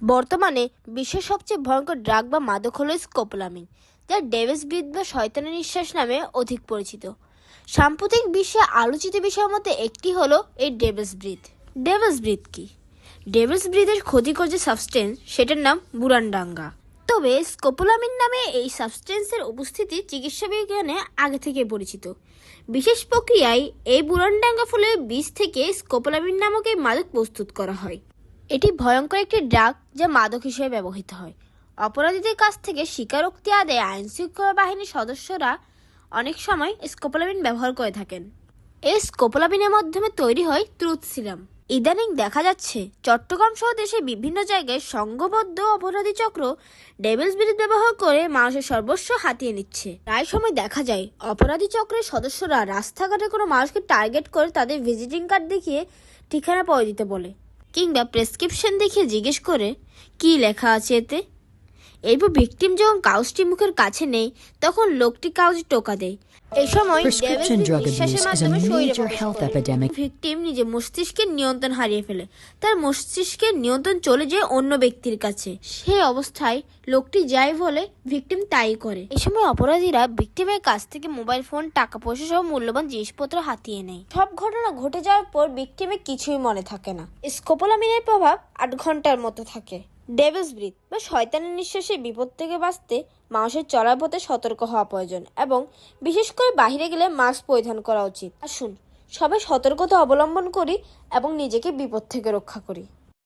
বর্তমানে বিশ্বের সবচেয়ে ভয়ঙ্কর ড্রাগ বা মাদক হলো স্কোপোলামিন, যা ডেভিলস ব্রিথ বা শয়তানের নিঃশ্বাস নামে অধিক পরিচিত। সাম্প্রতিক বিশ্বে আলোচিত বিষয়ের মধ্যে একটি হলো এই ডেভিলস ব্রিথ। ডেভিলস ব্রিথ কি? ডেভিলস ব্রিথের ক্ষতিকর যে সাবস্টেন্স সেটার নাম বুরানডাঙ্গা। তবে স্কোপোলামিন নামে এই সাবস্টেন্সের উপস্থিতি চিকিৎসা বিজ্ঞানে আগে থেকে পরিচিত। বিশেষ প্রক্রিয়ায় এই বুরানডাঙ্গা ফুলের বীজ থেকে স্কোপোলামিন নামক এই মাদক প্রস্তুত করা হয়। এটি ভয়ঙ্কর একটি ড্রাগ যা মাদক হিসেবে ব্যবহৃত হয়। অপরাধীদের কাছ থেকে স্বীকারোক্তি আদায়ে আইনশৃঙ্খলা বাহিনীর সদস্যরা অনেক সময় স্কোপোলামিন ব্যবহার করে থাকেন। এই স্কোপোলামিনের মাধ্যমে তৈরি হয় ট্রুথ সিরাম। ইদানিং দেখা যাচ্ছে চট্টগ্রাম সহ দেশের বিভিন্ন জায়গায় সংঘবদ্ধ অপরাধী চক্র ডেভিলস ব্রিথ ব্যবহার করে মানুষের সর্বস্ব হাতিয়ে নিচ্ছে। প্রায় সময় দেখা যায় অপরাধী চক্রের সদস্যরা রাস্তাঘাটে কোনো মানুষকে টার্গেট করে তাদের ভিজিটিং কার্ড দেখিয়ে ঠিকানা পরে দিতে বলে, কিংবা প্রেসক্রিপশন দেখিয়ে জিজ্ঞেস করে কি লেখা আছে এতে। এরপর ভিকটিম যখন কাগজটি মুখের কাছে নেই তখন লোকটি কাগজে টোকা দেয়। এই সময় ভিকটিম নিজে মস্তিষ্কের নিয়ন্ত্রণ হারিয়ে ফেলে, তার মস্তিষ্কের নিয়ন্ত্রণ চলে যায় অন্য ব্যক্তির কাছে। সেই অবস্থায় লোকটি যাই বলে ভিকটিম তাই করে। এই সময় অপরাধীরা ভিকটিমের কাছ থেকে মোবাইল ফোন, টাকা পয়সা সহ মূল্যবান জিনিসপত্র হাতিয়ে নেয়। সব ঘটনা ঘটে যাওয়ার পর ভিকটিমের কিছুই মনে থাকে না। স্কোপোলামিনের প্রভাব 8 ঘন্টার মতো থাকে। ডেভিলস ব্রিথ বা শয়তানের নিঃশ্বাসের বিপদ থেকে বাঁচতে মানুষের চলার পথে সতর্ক হওয়া প্রয়োজন এবং বিশেষ করে বাইরে গেলে মাস্ক পরিধান করা উচিত। আসুন সবাই সতর্কতা অবলম্বন করি এবং নিজেকে বিপদ থেকে রক্ষা করি।